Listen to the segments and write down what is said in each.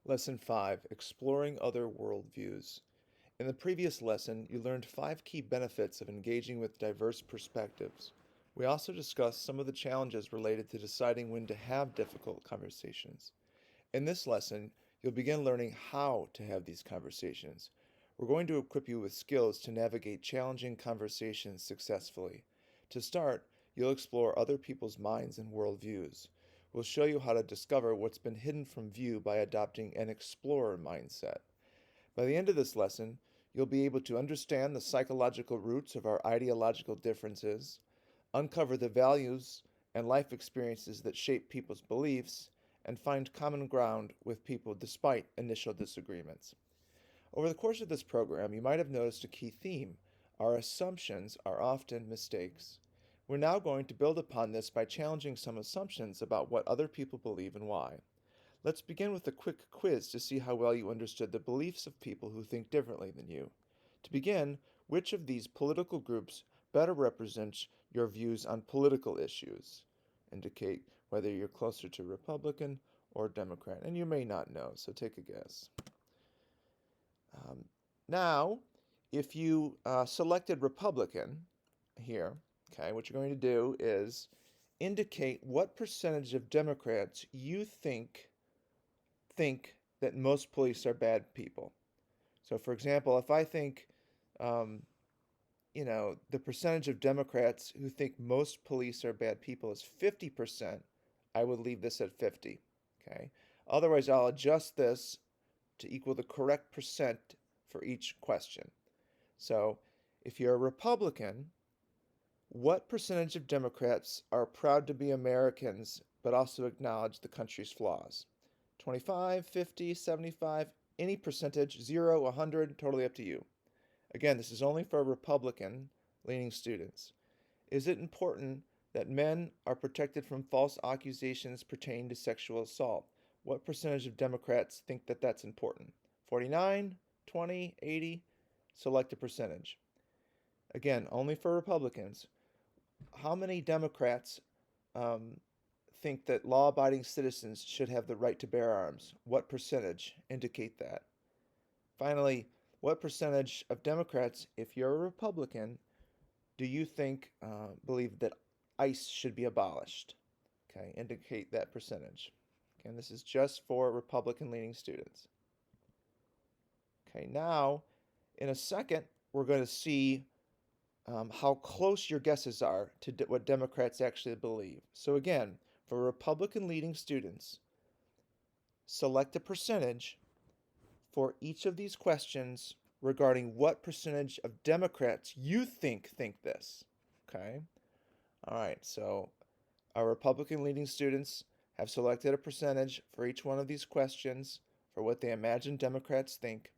Lesson 5, Exploring Other Worldviews. In the previous lesson, you learned 5 key benefits of engaging with diverse perspectives. We also discussed some of the challenges related to deciding when to have difficult conversations. In this lesson, you'll begin learning how to have these conversations. We're going to equip you with skills to navigate challenging conversations successfully. To start, you'll explore other people's minds and worldviews. We'll show you how to discover what's been hidden from view by adopting an explorer mindset. By the end of this lesson, you'll be able to understand the psychological roots of our ideological differences, uncover the values and life experiences that shape people's beliefs, and find common ground with people despite initial disagreements. Over the course of this program, you might have noticed a key theme. Our assumptions are often mistakes. We're now going to build upon this by challenging some assumptions about what other people believe and why. Let's begin with a quick quiz to see how well you understood the beliefs of people who think differently than you. To begin, which of these political groups better represents your views on political issues? Indicate whether you're closer to Republican or Democrat, and you may not know, so take a guess. Now, if you selected Republican here, okay, what you're going to do is indicate what percentage of Democrats you think that most police are bad people. So, for example, if I think, the percentage of Democrats who think most police are bad people is 50%, I would leave this at 50. Okay. Otherwise, I'll adjust this to equal the correct percent for each question. So, if you're a Republican, what percentage of Democrats are proud to be Americans but also acknowledge the country's flaws? 25, 50, 75, any percentage, 0, 100, totally up to you. Again, this is only for Republican leaning students. Is it important that men are protected from false accusations pertaining to sexual assault? What percentage of Democrats think that that's important? 49, 20, 80? Select a percentage. Again, only for Republicans. How many Democrats think that law-abiding citizens should have the right to bear arms? What percentage? Indicate that. Finally, what percentage of Democrats, if you're a Republican, do you think believe that ICE should be abolished? Okay, indicate that percentage. Okay, and this is just for Republican-leaning students. Okay, now, in a second, we're going to see how close your guesses are to what Democrats actually believe. So again, for Republican-leading students, select a percentage for each of these questions regarding what percentage of Democrats you think this. Okay? All right, so our Republican-leading students have selected a percentage for each one of these questions for what they imagine Democrats think.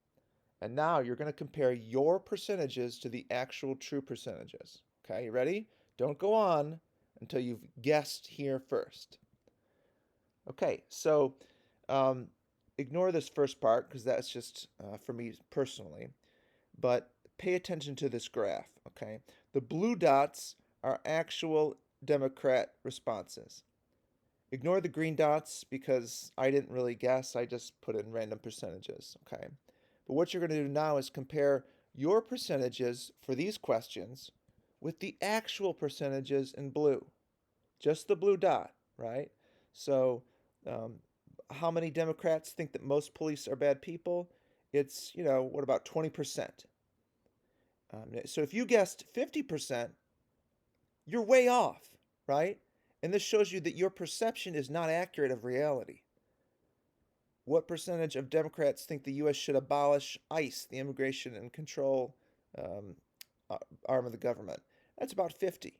And now you're going to compare your percentages to the actual true percentages. Okay, you ready? Don't go on until you've guessed here first. Okay, so ignore this first part because that's just for me personally. But pay attention to this graph, okay? The blue dots are actual Democrat responses. Ignore the green dots because I didn't really guess. I just put in random percentages, okay? But what you're going to do now is compare your percentages for these questions with the actual percentages in blue. Just the blue dot, right? So, how many Democrats think that most police are bad people? It's, what about 20%? So if you guessed 50%, you're way off, right? And this shows you that your perception is not accurate of reality. What percentage of Democrats think the U.S. should abolish ICE, the Immigration and Control arm of the government? That's about 50.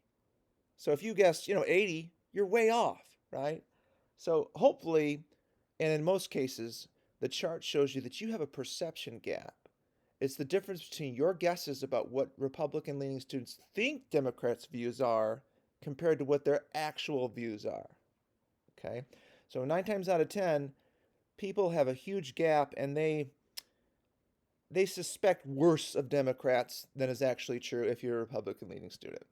So if you guessed, 80, you're way off, right? So hopefully, and in most cases, the chart shows you that you have a perception gap. It's the difference between your guesses about what Republican-leaning students think Democrats' views are compared to what their actual views are. Okay? So 9 times out of 10, people have a huge gap and they suspect worse of Democrats than is actually true if you're a Republican-leaning student.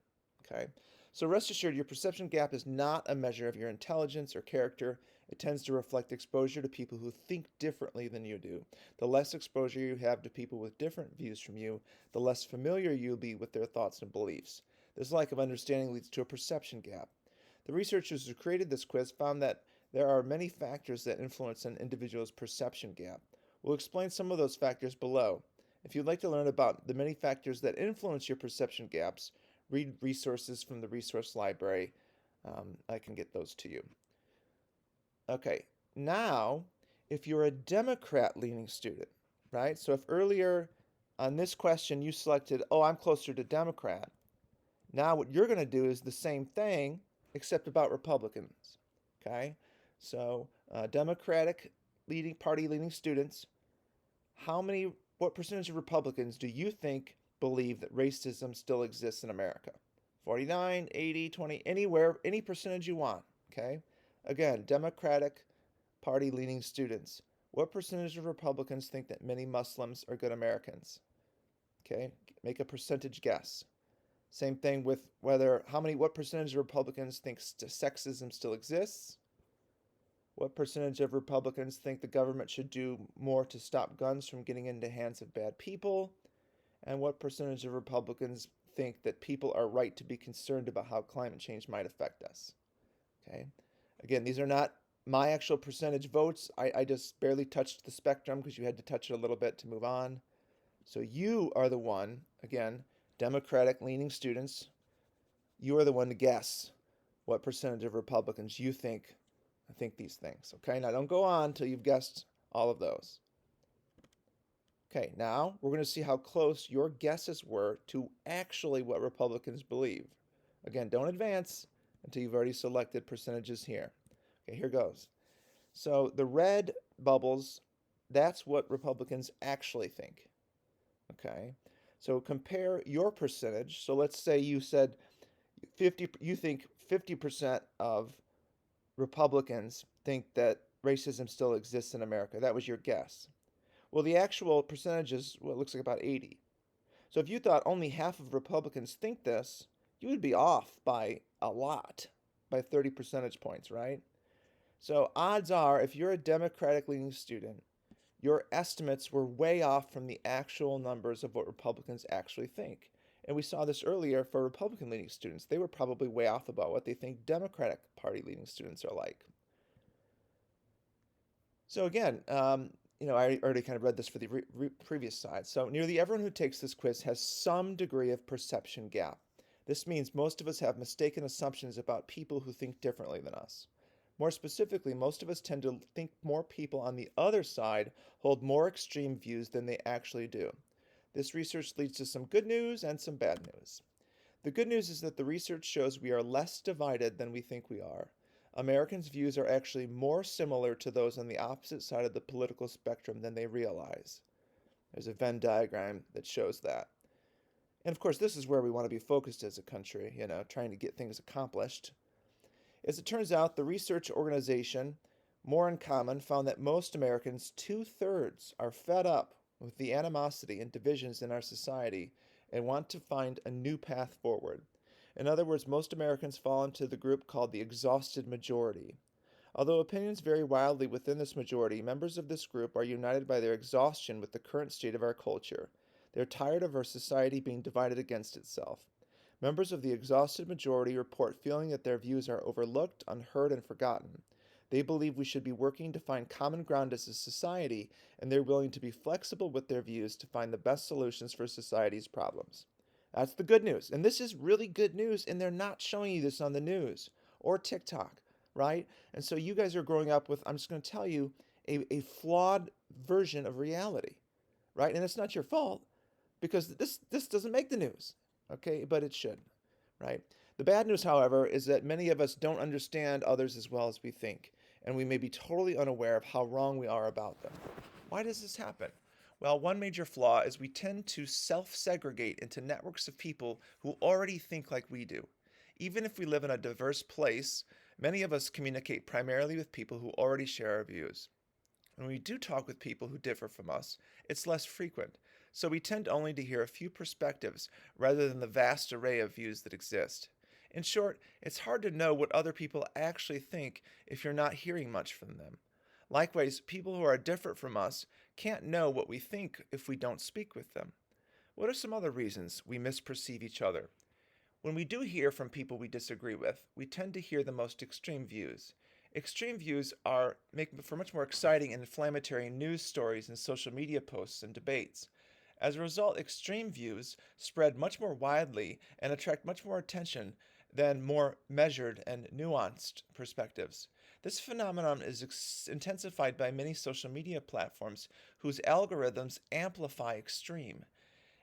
Okay? So rest assured, your perception gap is not a measure of your intelligence or character. It tends to reflect exposure to people who think differently than you do. The less exposure you have to people with different views from you, the less familiar you'll be with their thoughts and beliefs. This lack of understanding leads to a perception gap. The researchers who created this quiz found that there are many factors that influence an individual's perception gap. We'll explain some of those factors below. If you'd like to learn about the many factors that influence your perception gaps, read resources from the resource library. I can get those to you. Okay, now, if you're a Democrat-leaning student, right? So if earlier on this question you selected, oh, I'm closer to Democrat, now what you're going to do is the same thing, except about Republicans, okay? So Democratic party leading students, what percentage of Republicans do you think believe that racism still exists in America? 49, 80, 20, anywhere, any percentage you want, okay? Again, Democratic Party leaning students. What percentage of Republicans think that many Muslims are good Americans? Okay, make a percentage guess. Same thing with what percentage of Republicans think sexism still exists? What percentage of Republicans think the government should do more to stop guns from getting into the hands of bad people? And what percentage of Republicans think that people are right to be concerned about how climate change might affect us? Okay. Again, these are not my actual percentage votes. I just barely touched the spectrum because you had to touch it a little bit to move on. So you are the one, again, Democratic leaning students, you are the one to guess what percentage of Republicans you think these things. Okay, now don't go on until you've guessed all of those. Okay, now we're going to see how close your guesses were to actually what Republicans believe. Again, don't advance until you've already selected percentages here. Okay, here goes. So the red bubbles, that's what Republicans actually think. Okay, so compare your percentage. So let's say you said you think 50% of Republicans think that racism still exists in America. That was your guess. Well, the actual percentage is, well, it looks like about 80. So if you thought only half of Republicans think this, you would be off by a lot, by 30 percentage points, right? So odds are, if you're a Democratic-leaning student, your estimates were way off from the actual numbers of what Republicans actually think. And we saw this earlier for Republican-leaning students. They were probably way off about what they think Democratic Party-leaning students are like. So again, I already kind of read this for the previous side. So nearly everyone who takes this quiz has some degree of perception gap. This means most of us have mistaken assumptions about people who think differently than us. More specifically, most of us tend to think more people on the other side hold more extreme views than they actually do. This research leads to some good news and some bad news. The good news is that the research shows we are less divided than we think we are. Americans' views are actually more similar to those on the opposite side of the political spectrum than they realize. There's a Venn diagram that shows that. And of course, this is where we want to be focused as a country, trying to get things accomplished. As it turns out, the research organization, More in Common, found that most Americans, 2/3, are fed up with the animosity and divisions in our society and want to find a new path forward. In other words, most Americans fall into the group called the exhausted majority. Although opinions vary wildly within this majority, members of this group are united by their exhaustion with the current state of our culture. They're tired of our society being divided against itself. Members of the exhausted majority report feeling that their views are overlooked, unheard, and forgotten. They believe we should be working to find common ground as a society, and they're willing to be flexible with their views to find the best solutions for society's problems. That's the good news. And this is really good news, and they're not showing you this on the news or TikTok, right? And so you guys are growing up with, I'm just going to tell you, a flawed version of reality, right? And it's not your fault because this doesn't make the news, okay? But it should, right? The bad news, however, is that many of us don't understand others as well as we think, and we may be totally unaware of how wrong we are about them. Why does this happen? Well, one major flaw is we tend to self-segregate into networks of people who already think like we do. Even if we live in a diverse place, many of us communicate primarily with people who already share our views. When we do talk with people who differ from us, it's less frequent, so we tend only to hear a few perspectives rather than the vast array of views that exist. In short, it's hard to know what other people actually think if you're not hearing much from them. Likewise, people who are different from us can't know what we think if we don't speak with them. What are some other reasons we misperceive each other? When we do hear from people we disagree with, we tend to hear the most extreme views. Extreme views make for much more exciting and inflammatory news stories and social media posts and debates. As a result, extreme views spread much more widely and attract much more attention than more measured and nuanced perspectives. This phenomenon is intensified by many social media platforms whose algorithms amplify extreme.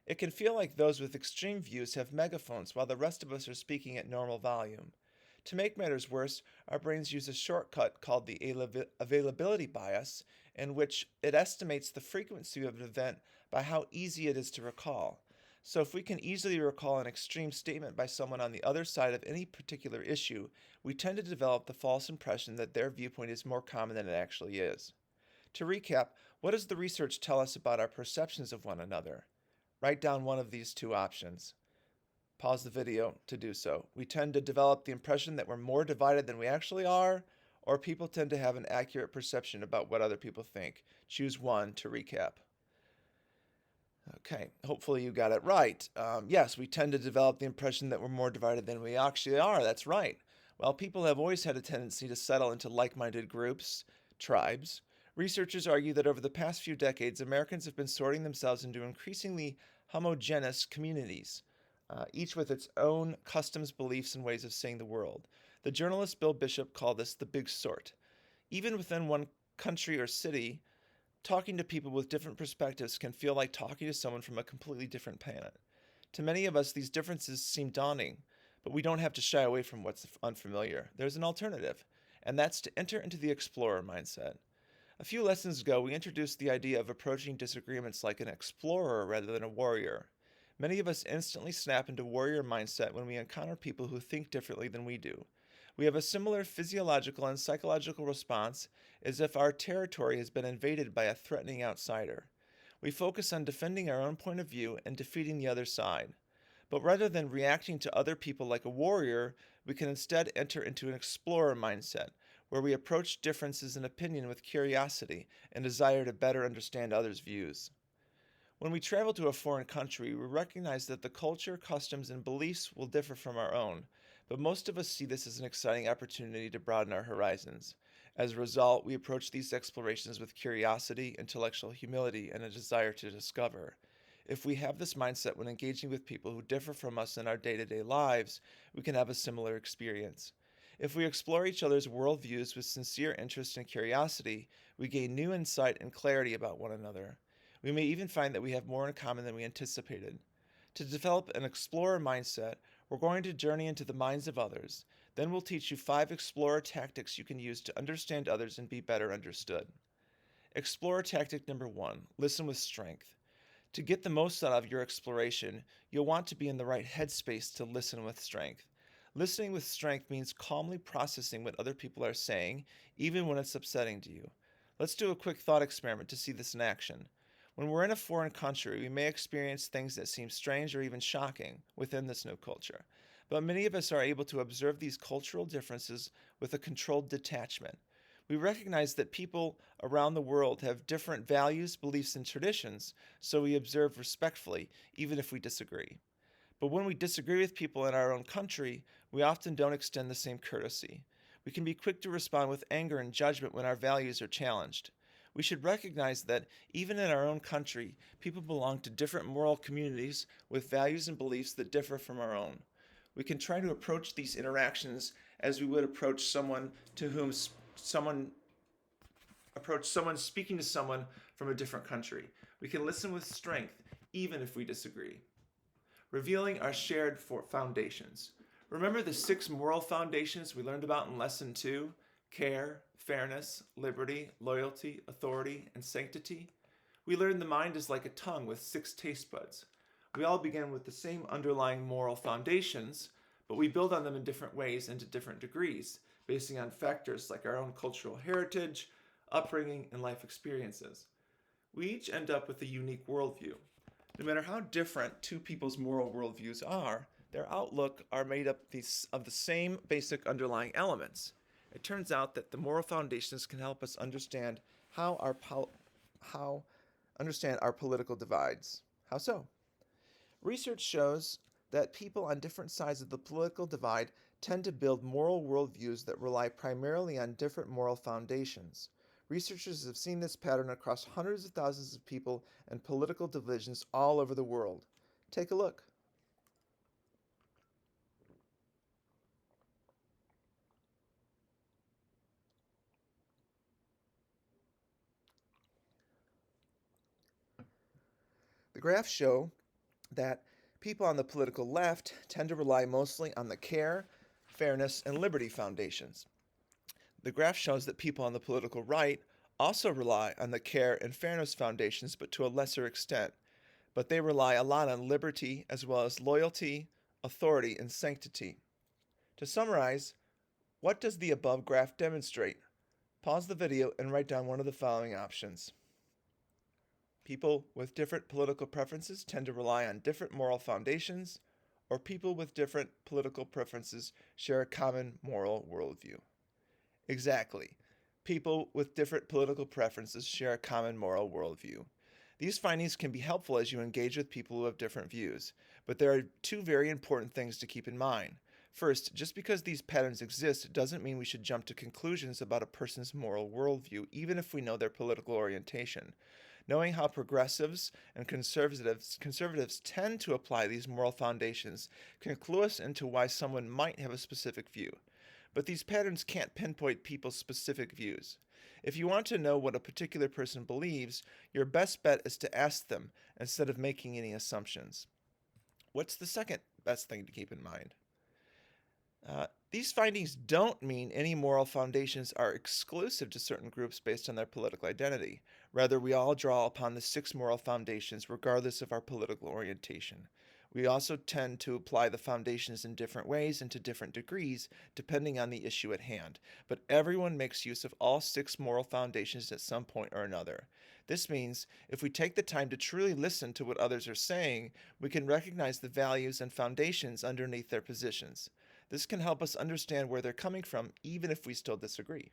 It can feel like those with extreme views have megaphones while the rest of us are speaking at normal volume. To make matters worse, our brains use a shortcut called the availability bias, in which it estimates the frequency of an event by how easy it is to recall. So, if we can easily recall an extreme statement by someone on the other side of any particular issue, we tend to develop the false impression that their viewpoint is more common than it actually is. To recap, what does the research tell us about our perceptions of one another? Write down one of these two options. Pause the video to do so. We tend to develop the impression that we're more divided than we actually are, or people tend to have an accurate perception about what other people think. Choose one to recap. Okay, hopefully you got it right. Yes, we tend to develop the impression that we're more divided than we actually are. That's right. Well, people have always had a tendency to settle into like-minded groups, tribes. Researchers argue that over the past few decades, Americans have been sorting themselves into increasingly homogeneous communities, each with its own customs, beliefs, and ways of seeing the world. The journalist Bill Bishop called this the big sort. Even within one country or city, talking to people with different perspectives can feel like talking to someone from a completely different planet. To many of us, these differences seem daunting, but we don't have to shy away from what's unfamiliar. There's an alternative, and that's to enter into the explorer mindset. A few lessons ago, we introduced the idea of approaching disagreements like an explorer rather than a warrior. Many of us instantly snap into warrior mindset when we encounter people who think differently than we do. We have a similar physiological and psychological response as if our territory has been invaded by a threatening outsider. We focus on defending our own point of view and defeating the other side. But rather than reacting to other people like a warrior, we can instead enter into an explorer mindset, where we approach differences in opinion with curiosity and desire to better understand others' views. When we travel to a foreign country, we recognize that the culture, customs, and beliefs will differ from our own, but most of us see this as an exciting opportunity to broaden our horizons. As a result, we approach these explorations with curiosity, intellectual humility, and a desire to discover. If we have this mindset when engaging with people who differ from us in our day-to-day lives, we can have a similar experience. If we explore each other's worldviews with sincere interest and curiosity, we gain new insight and clarity about one another. We may even find that we have more in common than we anticipated. To develop an explorer mindset, we're going to journey into the minds of others. Then we'll teach you 5 explorer tactics you can use to understand others and be better understood. Explorer tactic number 1, listen with strength. To get the most out of your exploration, you'll want to be in the right headspace to listen with strength. Listening with strength means calmly processing what other people are saying, even when it's upsetting to you. Let's do a quick thought experiment to see this in action. When we're in a foreign country, we may experience things that seem strange or even shocking within this new culture. But many of us are able to observe these cultural differences with a controlled detachment. We recognize that people around the world have different values, beliefs, and traditions, so we observe respectfully, even if we disagree. But when we disagree with people in our own country, we often don't extend the same courtesy. We can be quick to respond with anger and judgment when our values are challenged. We should recognize that even in our own country, people belong to different moral communities with values and beliefs that differ from our own. We can try to approach these interactions as we would approach someone speaking to someone from a different country. We can listen with strength even if we disagree. Revealing our shared foundations. Remember the 6 moral foundations we learned about in Lesson 2? Care, fairness, liberty, loyalty, authority, and sanctity? We learned the mind is like a tongue with 6 taste buds. We all begin with the same underlying moral foundations, but we build on them in different ways and to different degrees, basing on factors like our own cultural heritage, upbringing, and life experiences. We each end up with a unique worldview. No matter how different 2 people's moral worldviews are, Their outlook are made up of the same basic underlying elements. It turns out that the moral foundations can help us understand how our how understand our political divides. How so? Research shows that people on different sides of the political divide tend to build moral worldviews that rely primarily on different moral foundations. Researchers have seen this pattern across hundreds of thousands of people and political divisions all over the world. Take a look. The graphs show that people on the political left tend to rely mostly on the care, fairness, and liberty foundations. The graph shows that people on the political right also rely on the care and fairness foundations, but to a lesser extent. But they rely a lot on liberty as well as loyalty, authority, and sanctity. To summarize, what does the above graph demonstrate? Pause the video and write down one of the following options. People with different political preferences tend to rely on different moral foundations, or people with different political preferences share a common moral worldview. Exactly. People with different political preferences share a common moral worldview. These findings can be helpful as you engage with people who have different views, but there are two very important things to keep in mind. First, just because these patterns exist doesn't mean we should jump to conclusions about a person's moral worldview, even if we know their political orientation. Knowing how progressives and conservatives tend to apply these moral foundations can clue us into why someone might have a specific view. But these patterns can't pinpoint people's specific views. If you want to know what a particular person believes, your best bet is to ask them instead of making any assumptions. What's the second best thing to keep in mind? These findings don't mean any moral foundations are exclusive to certain groups based on their political identity. Rather, we all draw upon the 6 moral foundations regardless of our political orientation. We also tend to apply the foundations in different ways and to different degrees depending on the issue at hand, but everyone makes use of all 6 moral foundations at some point or another. This means if we take the time to truly listen to what others are saying, we can recognize the values and foundations underneath their positions. This can help us understand where they're coming from, even if we still disagree.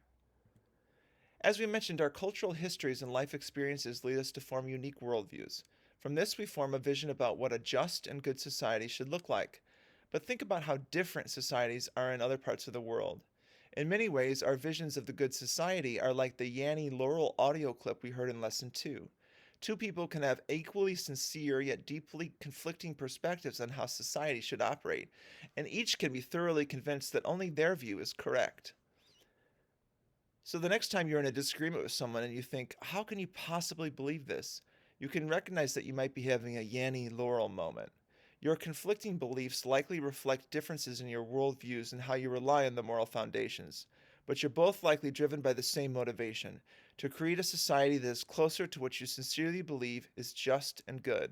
As we mentioned, our cultural histories and life experiences lead us to form unique worldviews. From this, we form a vision about what a just and good society should look like. But think about how different societies are in other parts of the world. In many ways, our visions of the good society are like the Yanny Laurel audio clip we heard in Lesson 2. Two people can have equally sincere yet deeply conflicting perspectives on how society should operate, and each can be thoroughly convinced that only their view is correct. So the next time you're in a disagreement with someone and you think, how can you possibly believe this? You can recognize that you might be having a Yanny Laurel moment. Your conflicting beliefs likely reflect differences in your worldviews and how you rely on the moral foundations, but you're both likely driven by the same motivation: to create a society that is closer to what you sincerely believe is just and good.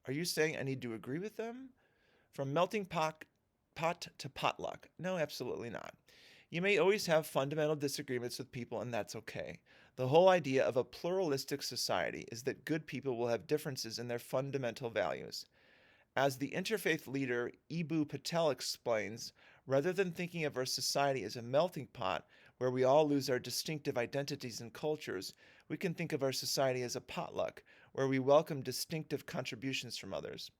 Are you saying I need to agree with them? From melting pot to potluck? No, absolutely not. You may always have fundamental disagreements with people, and that's okay. The whole idea of a pluralistic society is that good people will have differences in their fundamental values. As the interfaith leader Eboo Patel explains, rather than thinking of our society as a melting pot where we all lose our distinctive identities and cultures, we can think of our society as a potluck where we welcome distinctive contributions from others.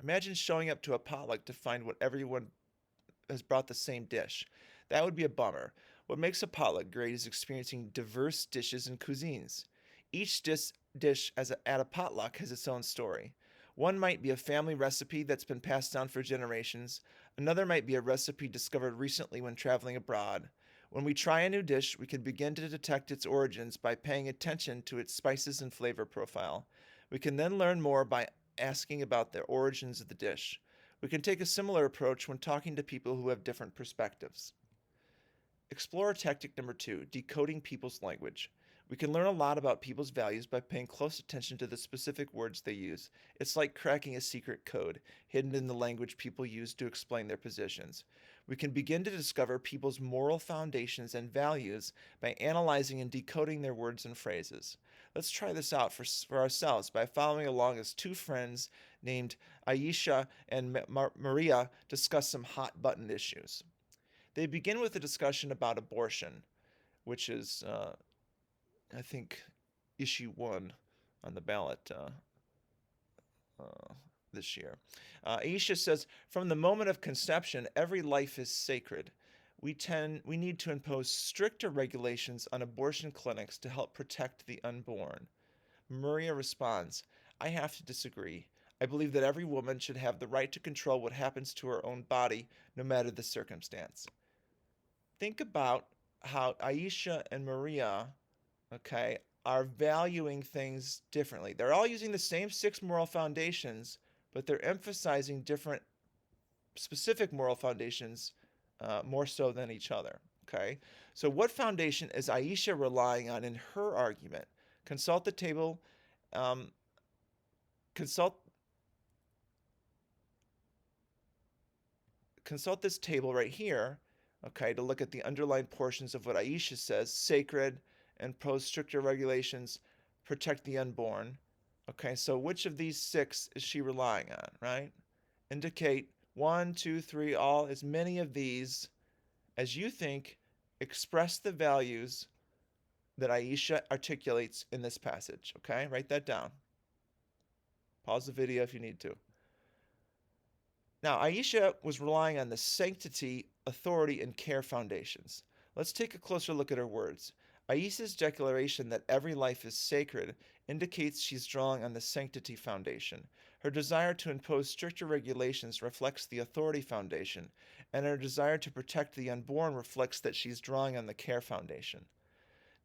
Imagine showing up to a potluck to find what everyone has brought the same dish. That would be a bummer. What makes a potluck great is experiencing diverse dishes and cuisines. Each dish at a potluck has its own story. One might be a family recipe that's been passed down for generations. Another might be a recipe discovered recently when traveling abroad. When we try a new dish, we can begin to detect its origins by paying attention to its spices and flavor profile. We can then learn more by asking about the origins of the dish. We can take a similar approach when talking to people who have different perspectives. Explore tactic number 2, decoding people's language. We can learn a lot about people's values by paying close attention to the specific words they use. It's like cracking a secret code, hidden in the language people use to explain their positions. We can begin to discover people's moral foundations and values by analyzing and decoding their words and phrases. Let's try this out for ourselves by following along as 2 friends named Aisha and Maria discuss some hot button issues. They begin with a discussion about abortion, which is, I think, issue one on the ballot uh, this year. Aisha says, from the moment of conception, every life is sacred. We need to impose stricter regulations on abortion clinics to help protect the unborn. Maria responds, I have to disagree. I believe that every woman should have the right to control what happens to her own body, no matter the circumstance. Think about how Aisha and Maria, okay, are valuing things differently. They're all using the same six moral foundations, but they're emphasizing different specific moral foundations more so than each other. Okay, so what foundation is Aisha relying on in her argument? Consult the table. Um, consult consult this table right here. Okay, to look at the underlying portions of what Aisha says: sacred, impose stricter regulations, protect the unborn. Okay, so which of these six is she relying on? Right? Indicate one, two, three, all, as many of these as you think express the values that Aisha articulates in this passage. Okay, write that down. Pause the video if you need to. Now, Aisha was relying on the sanctity, authority, and care foundations. Let's take a closer look at her words. Aisha's declaration that every life is sacred indicates she's drawing on the sanctity foundation. Her desire to impose stricter regulations reflects the authority foundation, and her desire to protect the unborn reflects that she's drawing on the care foundation.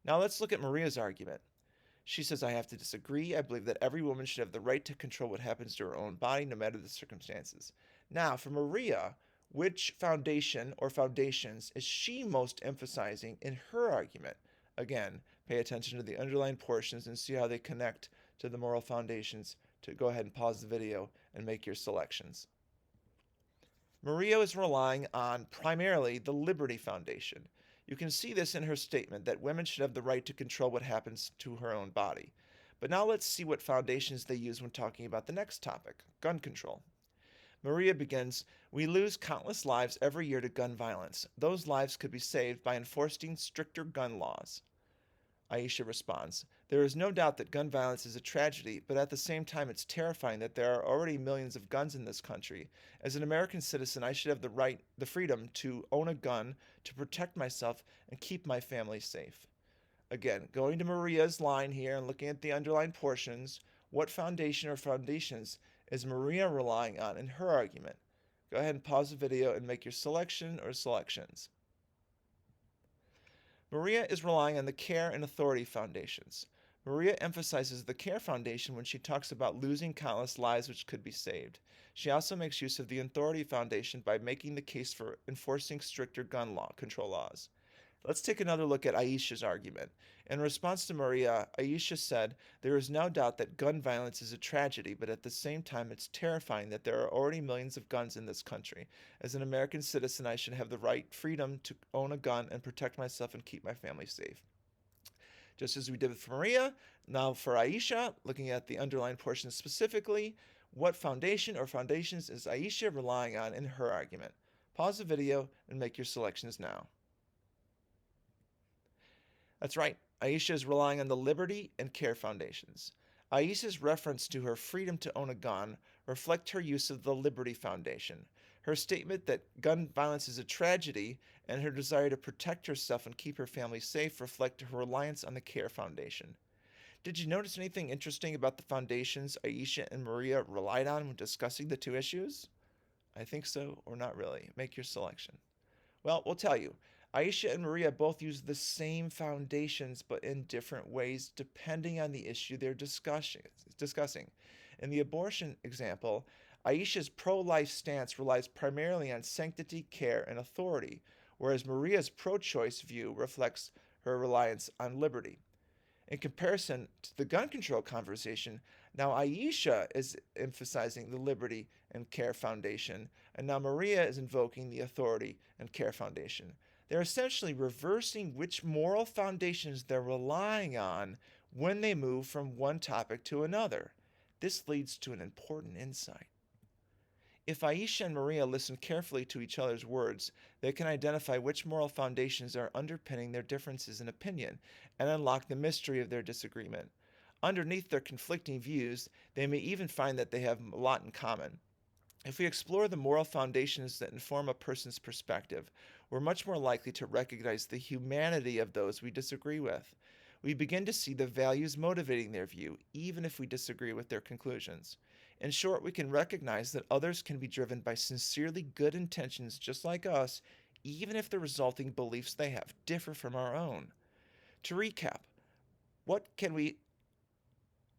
Now let's look at Maria's argument. She says, I have to disagree. I believe that every woman should have the right to control what happens to her own body, no matter the circumstances. Now, for Maria, which foundation or foundations is she most emphasizing in her argument? Again, pay attention to the underlying portions and see how they connect to the moral foundations. To go ahead and pause the video and make your selections. Maria is relying on primarily the Liberty Foundation. You can see this in her statement that women should have the right to control what happens to her own body. But now let's see what foundations they use when talking about the next topic, gun control. Maria begins, we lose countless lives every year to gun violence. Those lives could be saved by enforcing stricter gun laws. Aisha responds, there is no doubt that gun violence is a tragedy, but at the same time it's terrifying that there are already millions of guns in this country. As an American citizen, I should have the freedom to own a gun, to protect myself, and keep my family safe. Again, going to Maria's line here and looking at the underlying portions, what foundation or foundations is Maria relying on in her argument? Go ahead and pause the video and make your selection or selections. Maria is relying on the care and authority foundations. Maria emphasizes the care foundation when she talks about losing countless lives which could be saved. She also makes use of the authority foundation by making the case for enforcing stricter gun law control laws. Let's take another look at Aisha's argument. In response to Maria, Aisha said, there is no doubt that gun violence is a tragedy, but at the same time it's terrifying that there are already millions of guns in this country. As an American citizen, I should have the right freedom to own a gun and protect myself and keep my family safe. Just as we did for Maria, now for Aisha, looking at the underlying portion specifically, what foundation or foundations is Aisha relying on in her argument? Pause the video and make your selections now. That's right, Aisha is relying on the Liberty and Care Foundations. Aisha's reference to her freedom to own a gun reflect her use of the Liberty Foundation. Her statement that gun violence is a tragedy and her desire to protect herself and keep her family safe reflect her reliance on the Care Foundation. Did you notice anything interesting about the foundations Aisha and Maria relied on when discussing the two issues? I think so, or not really. Make your selection. Well, we'll tell you. Aisha and Maria both use the same foundations but in different ways depending on the issue they're discussing. In the abortion example, Aisha's pro-life stance relies primarily on sanctity, care, and authority, whereas Maria's pro-choice view reflects her reliance on liberty. In comparison to the gun control conversation, now Aisha is emphasizing the Liberty and Care Foundation, and now Maria is invoking the Authority and Care Foundation. They're essentially reversing which moral foundations they're relying on when they move from one topic to another. This leads to an important insight. If Aisha and Maria listen carefully to each other's words, they can identify which moral foundations are underpinning their differences in opinion and unlock the mystery of their disagreement. Underneath their conflicting views, they may even find that they have a lot in common. If we explore the moral foundations that inform a person's perspective, we're much more likely to recognize the humanity of those we disagree with. We begin to see the values motivating their view, even if we disagree with their conclusions. In short, we can recognize that others can be driven by sincerely good intentions just like us, even if the resulting beliefs they have differ from our own. To recap, what can we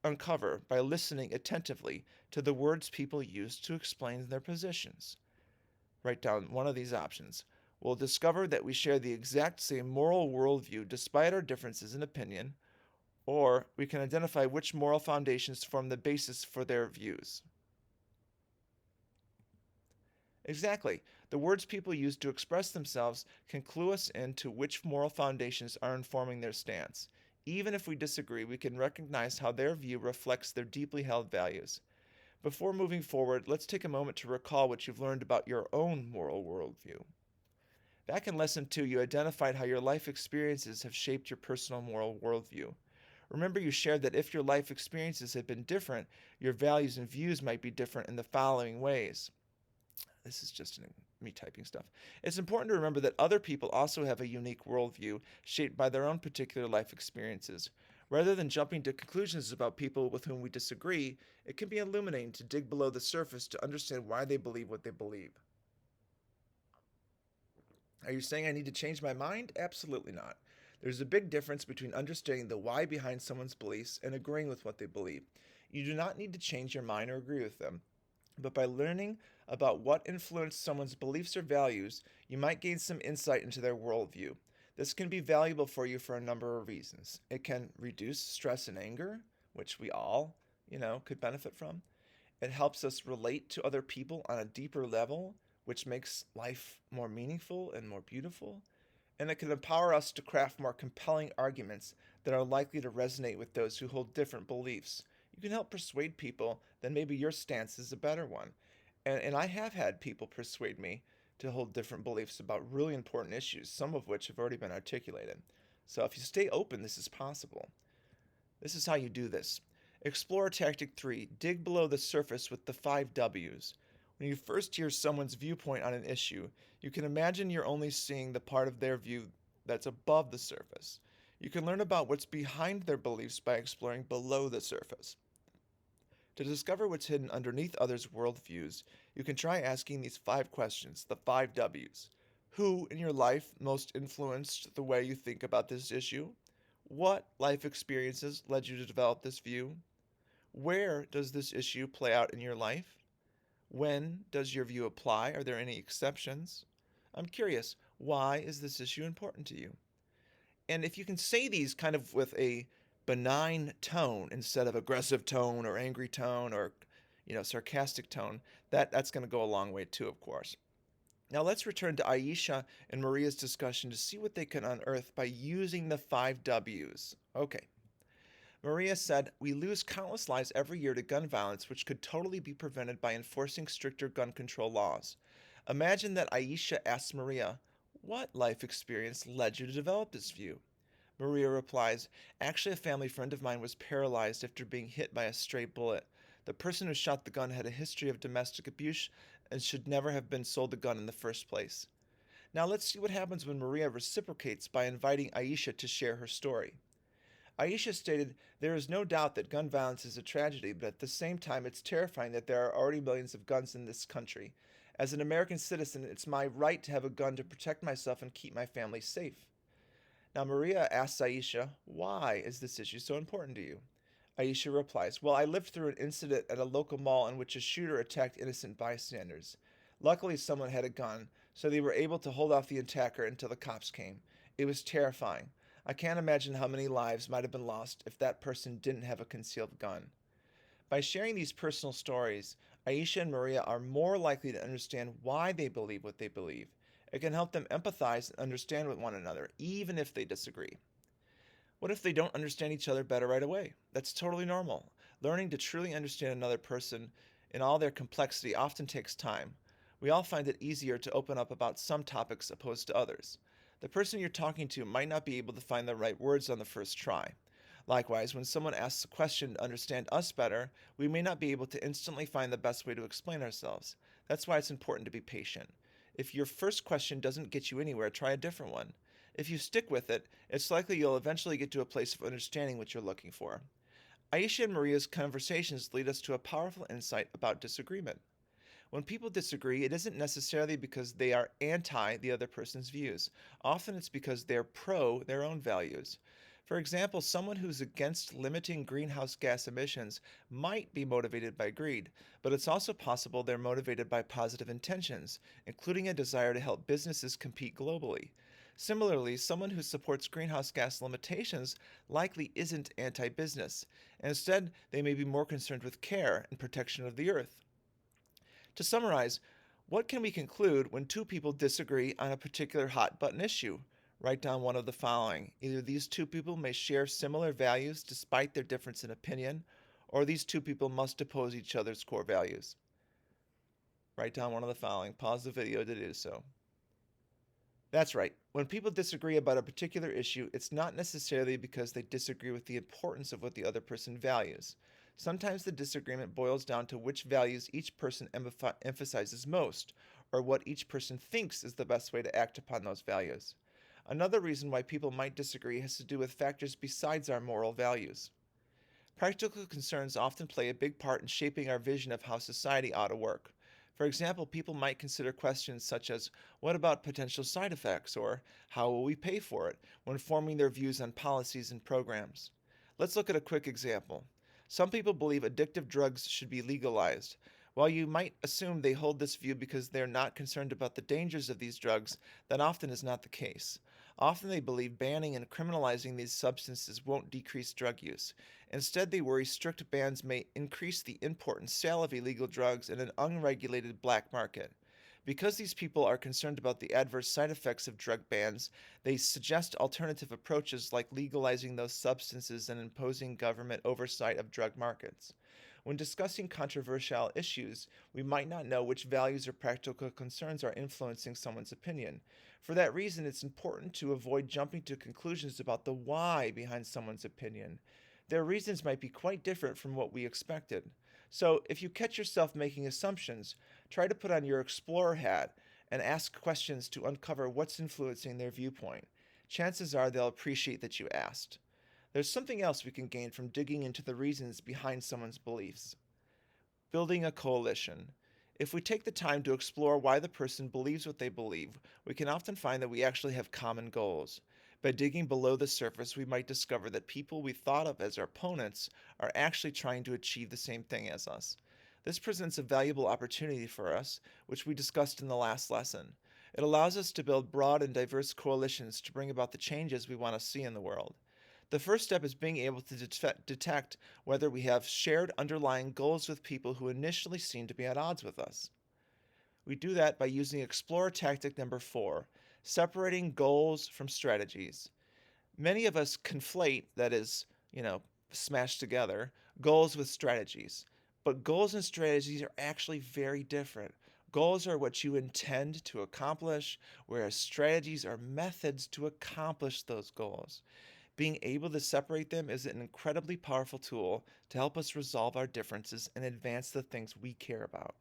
uncover by listening attentively to the words people use to explain their positions? Write down one of these options. We'll discover that we share the exact same moral worldview despite our differences in opinion, or we can identify which moral foundations form the basis for their views. Exactly. The words people use to express themselves can clue us into which moral foundations are informing their stance. Even if we disagree, we can recognize how their view reflects their deeply held values. Before moving forward, let's take a moment to recall what you've learned about your own moral worldview. Back in Lesson 2, you identified how your life experiences have shaped your personal moral worldview. Remember, you shared that if your life experiences had been different, your values and views might be different in the following ways. This is just me typing stuff. It's important to remember that other people also have a unique worldview shaped by their own particular life experiences. Rather than jumping to conclusions about people with whom we disagree, it can be illuminating to dig below the surface to understand why they believe what they believe. Are you saying I need to change my mind? Absolutely not. There's a big difference between understanding the why behind someone's beliefs and agreeing with what they believe. You do not need to change your mind or agree with them, but by learning about what influenced someone's beliefs or values, you might gain some insight into their worldview. This can be valuable for you for a number of reasons. It can reduce stress and anger, which we all, could benefit from. It helps us relate to other people on a deeper level, which makes life more meaningful and more beautiful. And it can empower us to craft more compelling arguments that are likely to resonate with those who hold different beliefs. You can help persuade people that maybe your stance is a better one. And I have had people persuade me to hold different beliefs about really important issues, some of which have already been articulated. So if you stay open, this is possible. This is how you do this. Explore Tactic 3. Dig below the surface with the 5 W's. When you first hear someone's viewpoint on an issue, you can imagine you're only seeing the part of their view that's above the surface. You can learn about what's behind their beliefs by exploring below the surface. To discover what's hidden underneath others' worldviews, you can try asking these 5 questions, the 5 W's. Who in your life most influenced the way you think about this issue? What life experiences led you to develop this view? Where does this issue play out in your life? When does your view apply? Are there any exceptions? I'm curious, why is this issue important to you? And if you can say these kind of with a benign tone instead of aggressive tone or angry tone or sarcastic tone, that's going to go a long way too, of course. Now let's return to Aisha and Maria's discussion to see what they can unearth by using the 5 W's. Okay. Maria said, "We lose countless lives every year to gun violence, which could totally be prevented by enforcing stricter gun control laws." Imagine that Aisha asks Maria, "What life experience led you to develop this view?" Maria replies, "Actually, a family friend of mine was paralyzed after being hit by a stray bullet. The person who shot the gun had a history of domestic abuse and should never have been sold the gun in the first place." Now let's see what happens when Maria reciprocates by inviting Aisha to share her story. Aisha stated, "There is no doubt that gun violence is a tragedy, but at the same time it's terrifying that there are already millions of guns in this country. As an American citizen, it's my right to have a gun to protect myself and keep my family safe." Now Maria asks Aisha, "Why is this issue so important to you?" Aisha replies, "Well, I lived through an incident at a local mall in which a shooter attacked innocent bystanders. Luckily, someone had a gun, so they were able to hold off the attacker until the cops came. It was terrifying. I can't imagine how many lives might have been lost if that person didn't have a concealed gun." By sharing these personal stories, Aisha and Maria are more likely to understand why they believe what they believe. It can help them empathize and understand with one another, even if they disagree. What if they don't understand each other better right away? That's totally normal. Learning to truly understand another person in all their complexity often takes time. We all find it easier to open up about some topics opposed to others. The person you're talking to might not be able to find the right words on the first try. Likewise, when someone asks a question to understand us better, we may not be able to instantly find the best way to explain ourselves. That's why it's important to be patient. If your first question doesn't get you anywhere, try a different one. If you stick with it, it's likely you'll eventually get to a place of understanding what you're looking for. Aisha and Maria's conversations lead us to a powerful insight about disagreement. When people disagree, it isn't necessarily because they are anti the other person's views. Often it's because they're pro their own values. For example, someone who's against limiting greenhouse gas emissions might be motivated by greed, but it's also possible they're motivated by positive intentions, including a desire to help businesses compete globally. Similarly, someone who supports greenhouse gas limitations likely isn't anti business. Instead, they may be more concerned with care and protection of the earth. To summarize, what can we conclude when two people disagree on a particular hot button issue? Write down one of the following. Either these two people may share similar values despite their difference in opinion, or these two people must oppose each other's core values. Write down one of the following. Pause the video to do so. That's right. When people disagree about a particular issue, it's not necessarily because they disagree with the importance of what the other person values. Sometimes the disagreement boils down to which values each person emphasizes most, or what each person thinks is the best way to act upon those values. Another reason why people might disagree has to do with factors besides our moral values. Practical concerns often play a big part in shaping our vision of how society ought to work. For example, people might consider questions such as, what about potential side effects, or how will we pay for it, when forming their views on policies and programs. Let's look at a quick example. Some people believe addictive drugs should be legalized. While you might assume they hold this view because they're not concerned about the dangers of these drugs, that often is not the case. Often they believe banning and criminalizing these substances won't decrease drug use. Instead, they worry strict bans may increase the import and sale of illegal drugs in an unregulated black market. Because these people are concerned about the adverse side effects of drug bans, they suggest alternative approaches like legalizing those substances and imposing government oversight of drug markets. When discussing controversial issues, we might not know which values or practical concerns are influencing someone's opinion. For that reason, it's important to avoid jumping to conclusions about the why behind someone's opinion. Their reasons might be quite different from what we expected. So, if you catch yourself making assumptions, try to put on your explorer hat and ask questions to uncover what's influencing their viewpoint. Chances are they'll appreciate that you asked. There's something else we can gain from digging into the reasons behind someone's beliefs. Building a coalition. If we take the time to explore why the person believes what they believe, we can often find that we actually have common goals. By digging below the surface, we might discover that people we thought of as our opponents are actually trying to achieve the same thing as us. This presents a valuable opportunity for us, which we discussed in the last lesson. It allows us to build broad and diverse coalitions to bring about the changes we want to see in the world. The first step is being able to detect whether we have shared underlying goals with people who initially seem to be at odds with us. We do that by using Explorer tactic number 4, separating goals from strategies. Many of us conflate, that is, smash together, goals with strategies. But goals and strategies are actually very different. Goals are what you intend to accomplish, whereas strategies are methods to accomplish those goals. Being able to separate them is an incredibly powerful tool to help us resolve our differences and advance the things we care about.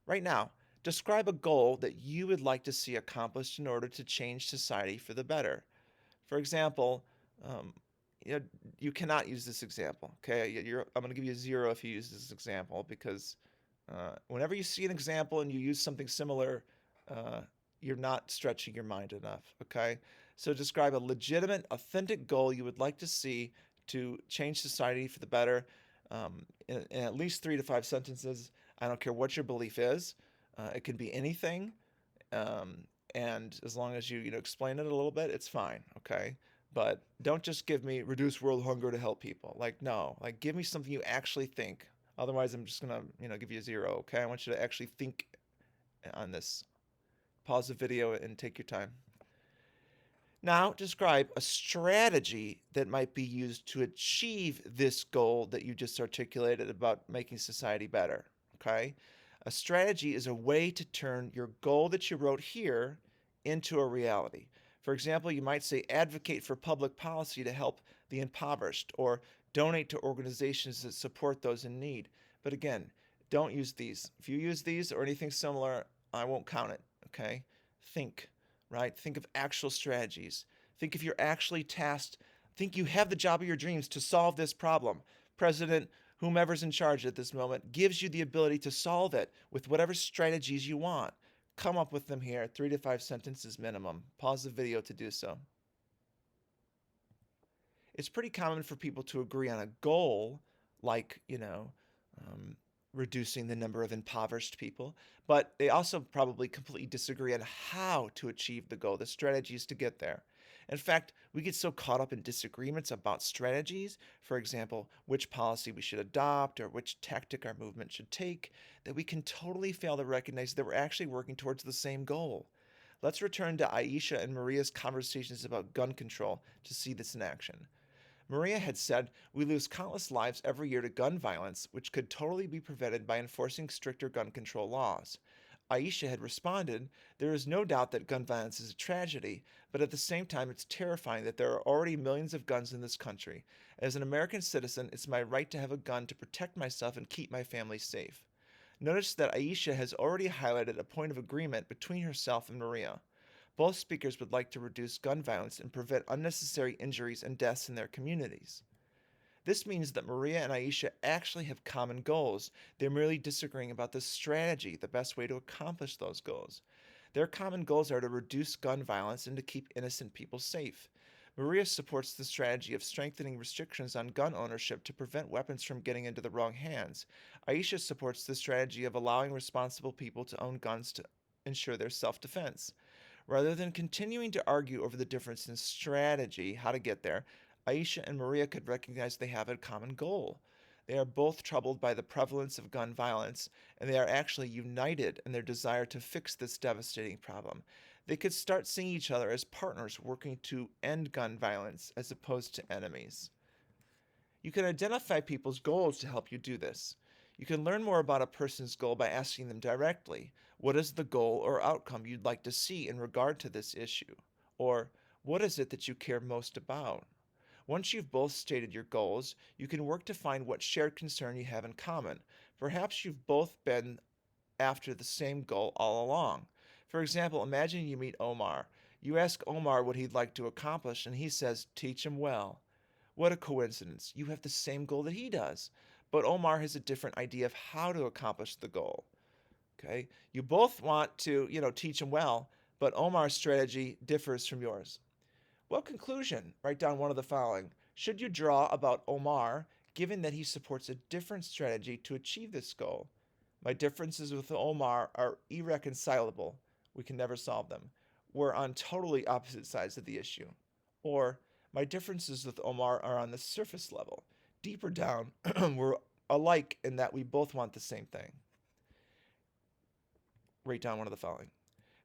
Right now, describe a goal that you would like to see accomplished in order to change society for the better. For example, um, you, know, you cannot use this example. Okay, I'm going to give you a 0 if you use this example because whenever you see an example and you use something similar, uh, you're not stretching your mind enough. Okay, so describe a legitimate, authentic goal you would like to see to change society for the better in at least 3 to 5 sentences. I don't care what your belief is. It can be anything, and as long as you explain it a little bit, it's fine. Okay, but don't just give me reduce world hunger to help people. Like no, like give me something you actually think. Otherwise, I'm just gonna give you a 0. Okay, I want you to actually think on this. Pause the video and take your time. Now, describe a strategy that might be used to achieve this goal that you just articulated about making society better. Okay? A strategy is a way to turn your goal that you wrote here into a reality. For example, you might say advocate for public policy to help the impoverished or donate to organizations that support those in need. But again, don't use these. If you use these or anything similar, I won't count it. Okay? Think, right? Think of actual strategies. Think if you're actually tasked, think you have the job of your dreams to solve this problem. President, whomever's in charge at this moment, gives you the ability to solve it with whatever strategies you want. Come up with them here, 3 to 5 sentences minimum. Pause the video to do so. It's pretty common for people to agree on a goal, like, um, reducing the number of impoverished people, but they also probably completely disagree on how to achieve the goal, the strategies to get there. In fact, we get so caught up in disagreements about strategies, for example, which policy we should adopt or which tactic our movement should take, that we can totally fail to recognize that we're actually working towards the same goal. Let's return to Aisha and Maria's conversations about gun control to see this in action. Maria had said, "We lose countless lives every year to gun violence, which could totally be prevented by enforcing stricter gun control laws." Aisha had responded, "There is no doubt that gun violence is a tragedy, but at the same time, it's terrifying that there are already millions of guns in this country. As an American citizen, it's my right to have a gun to protect myself and keep my family safe." Notice that Aisha has already highlighted a point of agreement between herself and Maria. Both speakers would like to reduce gun violence and prevent unnecessary injuries and deaths in their communities. This means that Maria and Aisha actually have common goals. They're merely disagreeing about the strategy, the best way to accomplish those goals. Their common goals are to reduce gun violence and to keep innocent people safe. Maria supports the strategy of strengthening restrictions on gun ownership to prevent weapons from getting into the wrong hands. Aisha supports the strategy of allowing responsible people to own guns to ensure their self defense. Rather than continuing to argue over the difference in strategy, how to get there, Aisha and Maria could recognize they have a common goal. They are both troubled by the prevalence of gun violence, and they are actually united in their desire to fix this devastating problem. They could start seeing each other as partners working to end gun violence as opposed to enemies. You can identify people's goals to help you do this. You can learn more about a person's goal by asking them directly, "What is the goal or outcome you'd like to see in regard to this issue?" Or, "What is it that you care most about?" Once you've both stated your goals, you can work to find what shared concern you have in common. Perhaps you've both been after the same goal all along. For example, imagine you meet Omar. You ask Omar what he'd like to accomplish, and he says, "Teach him well." What a coincidence. You have the same goal that he does, but Omar has a different idea of how to accomplish the goal. Okay? You both want to, teach him well, but Omar's strategy differs from yours. What conclusion, write down one of the following, should you draw about Omar, given that he supports a different strategy to achieve this goal? My differences with Omar are irreconcilable. We can never solve them. We're on totally opposite sides of the issue. Or, my differences with Omar are on the surface level. Deeper down, we're alike in that we both want the same thing. Write down one of the following.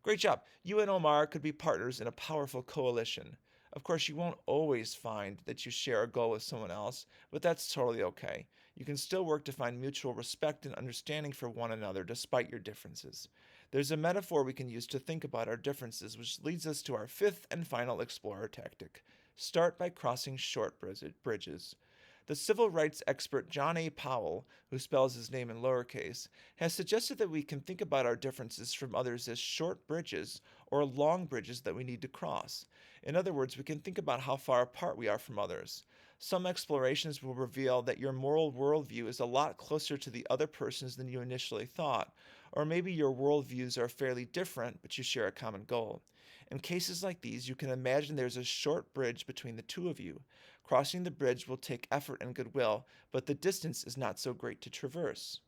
Great job. You and Omar could be partners in a powerful coalition. Of course, you won't always find that you share a goal with someone else, but that's totally okay. You can still work to find mutual respect and understanding for one another despite your differences. There's a metaphor we can use to think about our differences, which leads us to our fifth and final explorer tactic. Start by crossing short bridges. The civil rights expert John A. Powell, who spells his name in lowercase, has suggested that we can think about our differences from others as short bridges or long bridges that we need to cross. In other words, we can think about how far apart we are from others. Some explorations will reveal that your moral worldview is a lot closer to the other person's than you initially thought, or maybe your worldviews are fairly different, but you share a common goal. In cases like these, you can imagine there's a short bridge between the two of you. Crossing the bridge will take effort and goodwill, but the distance is not so great to traverse.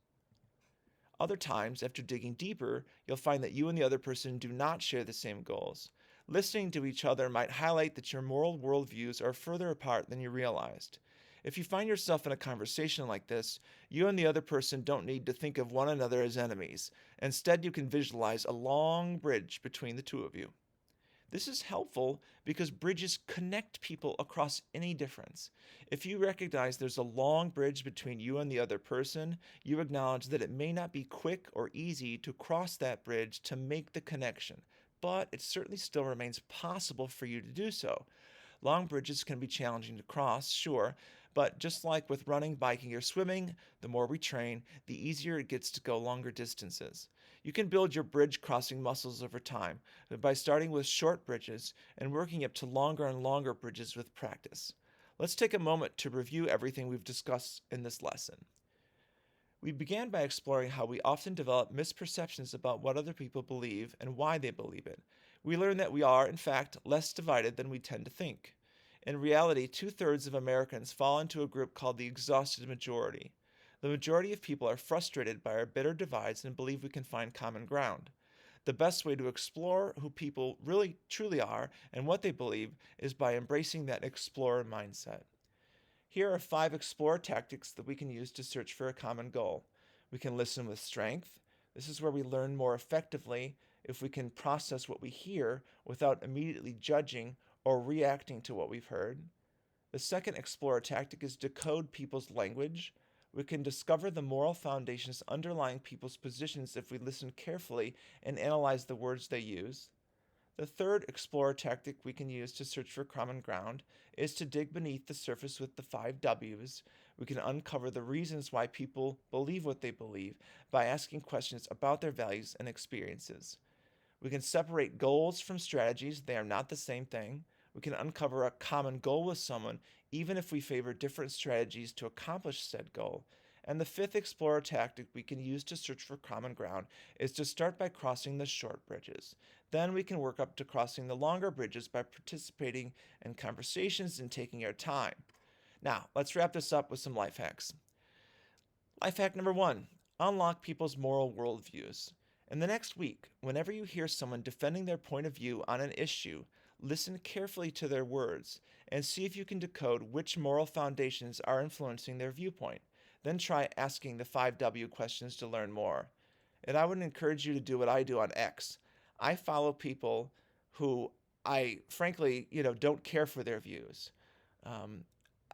Other times, after digging deeper, you'll find that you and the other person do not share the same goals. Listening to each other might highlight that your moral worldviews are further apart than you realized. If you find yourself in a conversation like this, you and the other person don't need to think of one another as enemies. Instead, you can visualize a long bridge between the two of you. This is helpful because bridges connect people across any difference. If you recognize there's a long bridge between you and the other person, you acknowledge that it may not be quick or easy to cross that bridge to make the connection, but it certainly still remains possible for you to do so. Long bridges can be challenging to cross, sure, but just like with running, biking, or swimming, the more we train, the easier it gets to go longer distances. You can build your bridge crossing muscles over time by starting with short bridges and working up to longer and longer bridges with practice. Let's take a moment to review everything we've discussed in this lesson. We began by exploring how we often develop misperceptions about what other people believe and why they believe it. We learned that we are, in fact, less divided than we tend to think. In reality, 2/3 of Americans fall into a group called the exhausted majority. The majority of people are frustrated by our bitter divides and believe we can find common ground. The best way to explore who people really truly are and what they believe is by embracing that explorer mindset. Here are 5 explorer tactics that we can use to search for a common goal. We can listen with strength. This is where we learn more effectively if we can process what we hear without immediately judging or reacting to what we've heard. The second explorer tactic is decode people's language. We can discover the moral foundations underlying people's positions if we listen carefully and analyze the words they use. The third explorer tactic we can use to search for common ground is to dig beneath the surface with the 5 W's. We can uncover the reasons why people believe what they believe by asking questions about their values and experiences. We can separate goals from strategies, they are not the same thing. We can uncover a common goal with someone, even if we favor different strategies to accomplish said goal. And the fifth explorer tactic we can use to search for common ground is to start by crossing the short bridges. Then we can work up to crossing the longer bridges by participating in conversations and taking our time. Now, let's wrap this up with some life hacks. Life hack number 1: unlock people's moral worldviews. In the next week, whenever you hear someone defending their point of view on an issue, listen carefully to their words and see if you can decode which moral foundations are influencing their viewpoint. Then try asking the 5W questions to learn more. And I would encourage you to do what I do on X. I follow people who I frankly, don't care for their views. Um,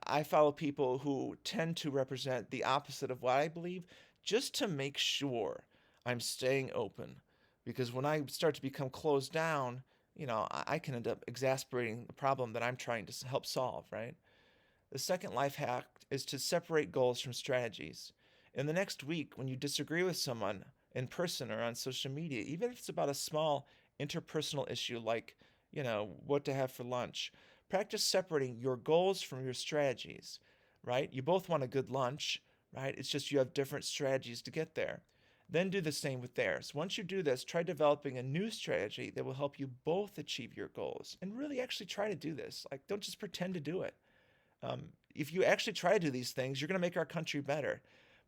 I follow people who tend to represent the opposite of what I believe just to make sure I'm staying open. Because when I start to become closed down, I can end up exasperating the problem that I'm trying to help solve, right? The second life hack is to separate goals from strategies. In the next week, when you disagree with someone in person or on social media, even if it's about a small interpersonal issue like, what to have for lunch, practice separating your goals from your strategies, right? You both want a good lunch, right? It's just you have different strategies to get there. Then do the same with theirs. Once you do this, try developing a new strategy that will help you both achieve your goals. And really actually try to do this. Like, don't just pretend to do it. If you actually try to do these things, you're going to make our country better.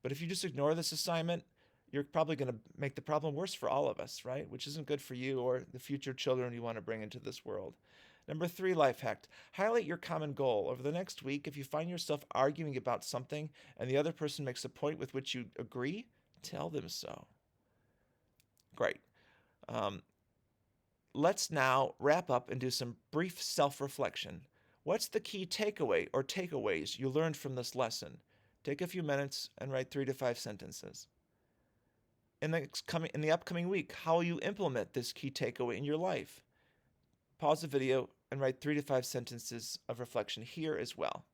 But if you just ignore this assignment, you're probably going to make the problem worse for all of us, right? Which isn't good for you or the future children you want to bring into this world. Number 3 life hack: highlight your common goal. Over the next week, if you find yourself arguing about something and the other person makes a point with which you agree, tell them so. Great. Let's now wrap up and do some brief self-reflection. What's the key takeaway or takeaways you learned from this lesson? Take a few minutes and write 3 to 5 sentences. In the upcoming week, how will you implement this key takeaway in your life? Pause the video and write 3 to 5 sentences of reflection here as well.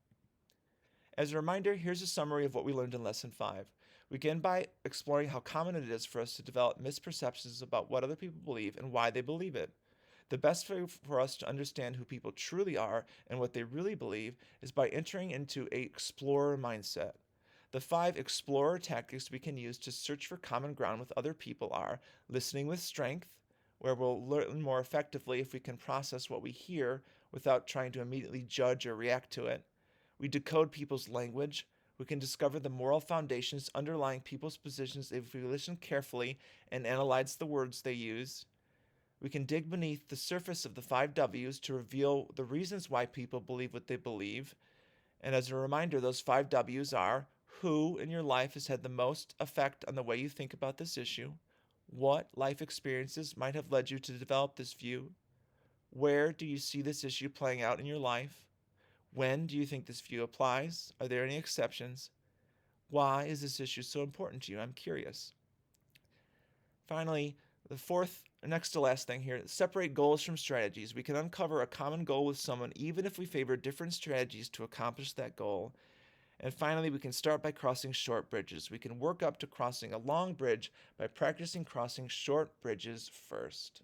As a reminder, here's a summary of what we learned in Lesson 5. We begin by exploring how common it is for us to develop misperceptions about what other people believe and why they believe it. The best way for us to understand who people truly are and what they really believe is by entering into an explorer mindset. The 5 explorer tactics we can use to search for common ground with other people are listening with strength, where we'll learn more effectively if we can process what we hear without trying to immediately judge or react to it. We decode people's language. We can discover the moral foundations underlying people's positions if we listen carefully and analyze the words they use. We can dig beneath the surface of the 5 W's to reveal the reasons why people believe what they believe. And as a reminder, those 5 W's are: who in your life has had the most effect on the way you think about this issue? What life experiences might have led you to develop this view? Where do you see this issue playing out in your life? When do you think this view applies? Are there any exceptions? Why is this issue so important to you? I'm curious. Finally, the fourth, next to last thing here, separate goals from strategies. We can uncover a common goal with someone even if we favor different strategies to accomplish that goal. And finally, we can start by crossing short bridges. We can work up to crossing a long bridge by practicing crossing short bridges first.